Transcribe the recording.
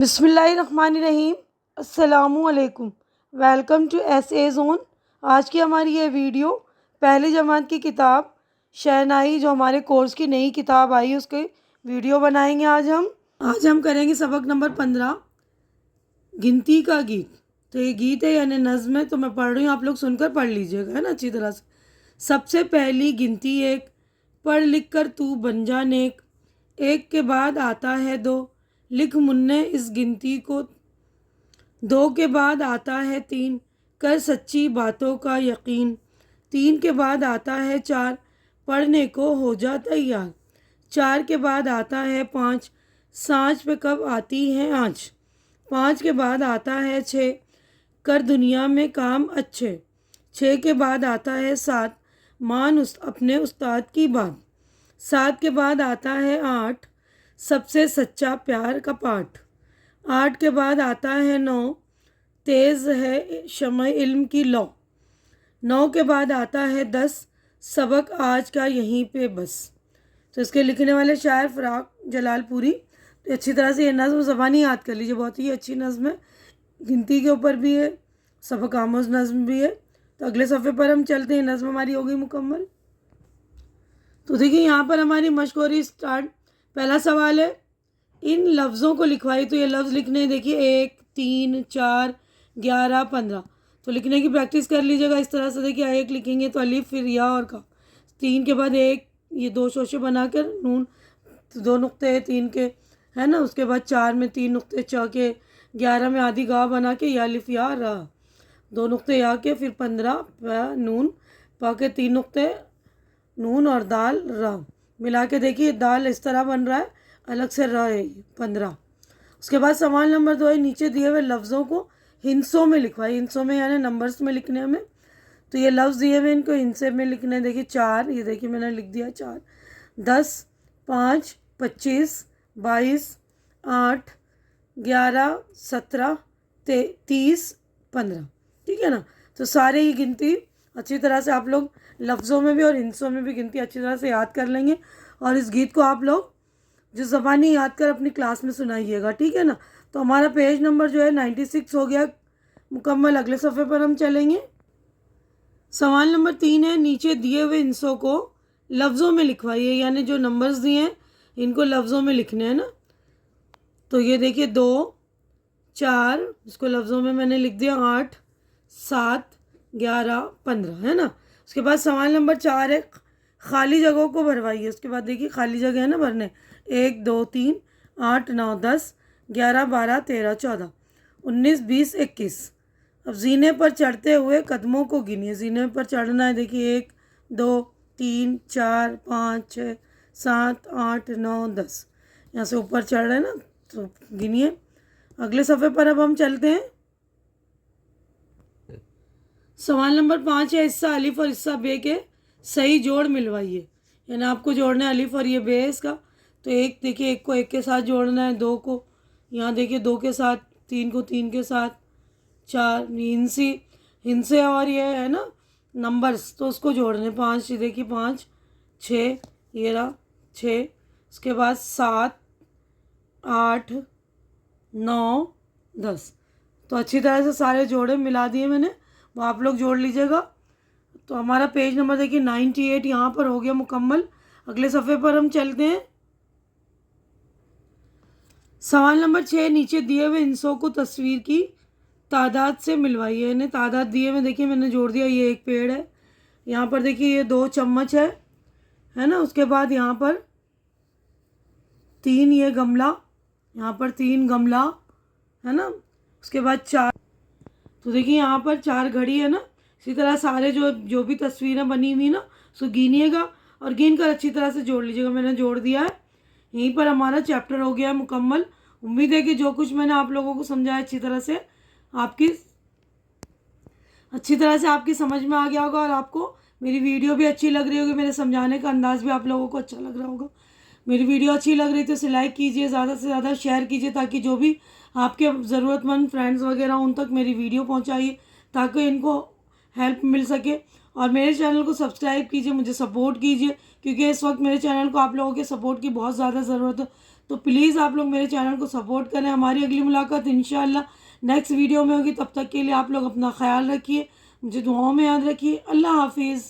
बिस्मिल्लाहिर्रहमानिर्रहीम। अस्सलामुअलैकुम। Welcome to S zone. आज की हमारी ये वीडियो पहली जमात की किताब शहनाई जो हमारे कोर्स की नई किताब आई उसके वीडियो बनाएंगे। आज हम करेंगे सबक नंबर 15 गिनती का गीत। तो ये गीत है यानी नज़्म है, तो मैं पढ़ रही हूँ, आप लोग सुनकर पढ़ लीजिएगा, है ना, अच्छी तरह से। सबसे पहली गिनती एक, पढ़ लिख कर तू बन जा नेक। एक के बाद आता है दो, लिख मुन्ने इस गिनती को। दो के बाद आता है तीन, कर सच्ची बातों का यकीन। तीन के बाद आता है चार, पढ़ने को हो जा तैयार। चार के बाद आता है पाँच, सांझ पे कब आती है आँच। पाँच के बाद आता है छः, कर दुनिया में काम अच्छे। छः के बाद आता है सात, मान अपने उस्ताद की बात। सात के बाद आता है आठ, सबसे सच्चा प्यार का पाठ। आठ के बाद आता है नौ, तेज़ है शमअ इल्म की लौ। नौ के बाद आता है दस, सबक आज का यहीं पे बस। तो इसके लिखने वाले शायर फ़राक जलालपुरी। तो अच्छी तरह से ये नज़्म ज़बानी याद कर लीजिए, बहुत ही अच्छी नज़्म है, गिनती के ऊपर भी है, सबक आमोज़ नज़्म भी है। तो अगले सफ़े पर हम चलते हैं, नज़्म हमारी हो गई मुकम्मल। तो देखिए यहाँ पर हमारी मशकोरी स्टार्ट। पहला सवाल है, इन लफ्ज़ों को लिखवाई। तो ये लफ्ज़ लिखने देखिए, 1, 3, 4, 11, 15। तो लिखने की प्रैक्टिस कर लीजिएगा इस तरह से। देखिए एक लिखेंगे तो अलिफ, फिर या और का। तीन के बाद एक, ये दो शोशे बनाकर नून, तो दो नुक्ते तीन के, है ना। उसके बाद चार में तीन नुक्ते च के, 11 में आधी गा बना के या अलिफ या रा, दो नुक्ते या के, फिर 15 नून पा के, तीन नुक्ते नून और दाल रा मिला के। देखिए दाल इस तरह बन रहा है, अलग से र है 15। उसके बाद सवाल नंबर 2 है, नीचे दिए हुए लफ्ज़ों को हिंसों में लिखवाई। हिंसों में यानी नंबर्स में लिखने हमें। तो ये लफ्ज़ दिए हुए इनको हिंसे में लिखने। देखिए चार, ये देखिए मैंने लिख दिया चार। 10, 5, 25, 22, 8, 11, 17, 30, 15। ठीक है ना। तो सारे ही गिनती अच्छी तरह से आप लोग लफ्ज़ों में भी और हिंसों में भी गिनती अच्छी तरह से याद कर लेंगे। और इस गीत को आप लोग जो ज़बानी याद कर अपनी क्लास में सुनाइएगा, ठीक है ना। तो हमारा पेज नंबर जो है 96 हो गया मुकम्मल। अगले सफ़े पर हम चलेंगे। सवाल नंबर 3 है, नीचे दिए हुए हिंसों को लफ्ज़ों में लिखवाइए। यानी जो नंबर्स दिए हैं इनको लफ्ज़ों में लिखने हैं ना। तो ये देखिए 2, 4, इसको लफ्ज़ों में मैंने लिख दिया 8, 7, 11, 15, है ना। उसके बाद सवाल नंबर 4 है, खाली जगहों को भरवाइए। उसके बाद देखिए खाली जगह है ना भरने। 1, 2, 3, 8, 9, 10, 11, 12, 13, 14, 19, 20, 21। अब जीने पर चढ़ते हुए कदमों को गिनिए। जीने पर चढ़ना है, देखिए 1, 2, 3, 4, 5, 6, 7, 8, 9, 10। यहाँ से ऊपर चढ़ रहे हैं ना, तो गिनिए। अगले सफ़े पर अब हम चलते हैं। सवाल नंबर 5 है, हिस्सा अलिफ और हिस्सा बे के सही जोड़ मिलवाइए। यानी आपको जोड़ना है अलिफ और ये बे है इसका। तो एक देखिए, एक को एक के साथ जोड़ना है, दो को यहाँ देखिए दो के साथ, तीन को तीन के साथ, चार हिंसे और ये है ना नंबर्स, तो उसको जोड़ने। 5 देखिए 5, 6, ये रहा 6। उसके बाद 7, 8, 9, 10। तो अच्छी तरह से सारे जोड़े मिला दिए मैंने, वो आप लोग जोड़ लीजिएगा। तो हमारा पेज नंबर देखिए 98 यहाँ पर हो गया मुकम्मल। अगले सफ़े पर हम चलते हैं। सवाल नंबर 6, नीचे दिए हुए हिंसों को तस्वीर की तादाद से मिलवाइए। इन्हें तादाद दिए हुए देखिए मैंने जोड़ दिया। ये एक पेड़ है, यहाँ पर देखिए ये 2 चम्मच है ना। उसके बाद यहाँ पर 3 ये गमला, यहाँ पर 3 गमला, है ना। उसके बाद 4, तो देखिए यहाँ पर 4 घड़ी है ना। इसी तरह सारे जो भी तस्वीरें बनी हुई ना, उसको गिनिएगा और गिन कर अच्छी तरह से जोड़ लीजिएगा। मैंने जोड़ दिया है। यहीं पर हमारा चैप्टर हो गया है मुकम्मल। उम्मीद है कि जो कुछ मैंने आप लोगों को समझाया अच्छी तरह से आपकी समझ में आ गया होगा, और आपको मेरी वीडियो भी अच्छी लग रही होगी, मेरे समझाने का अंदाज़ भी आप लोगों को अच्छा लग रहा होगा। मेरी वीडियो अच्छी लग रही तो इसे लाइक कीजिए, ज़्यादा से ज़्यादा शेयर कीजिए, ताकि जो भी आपके ज़रूरतमंद फ्रेंड्स वगैरह उन तक मेरी वीडियो पहुंचाइए, ताकि इनको हेल्प मिल सके। और मेरे चैनल को सब्सक्राइब कीजिए, मुझे सपोर्ट कीजिए, क्योंकि इस वक्त मेरे चैनल को आप लोगों के सपोर्ट की बहुत ज़्यादा ज़रूरत है। तो प्लीज़ आप लोग मेरे चैनल को सपोर्ट करें। हमारी अगली मुलाकात इंशाअल्लाह नेक्स्ट वीडियो में होगी। तब तक के लिए आप लोग अपना ख्याल रखिए, मुझे दुआओं में याद रखिए। अल्लाह हाफिज़।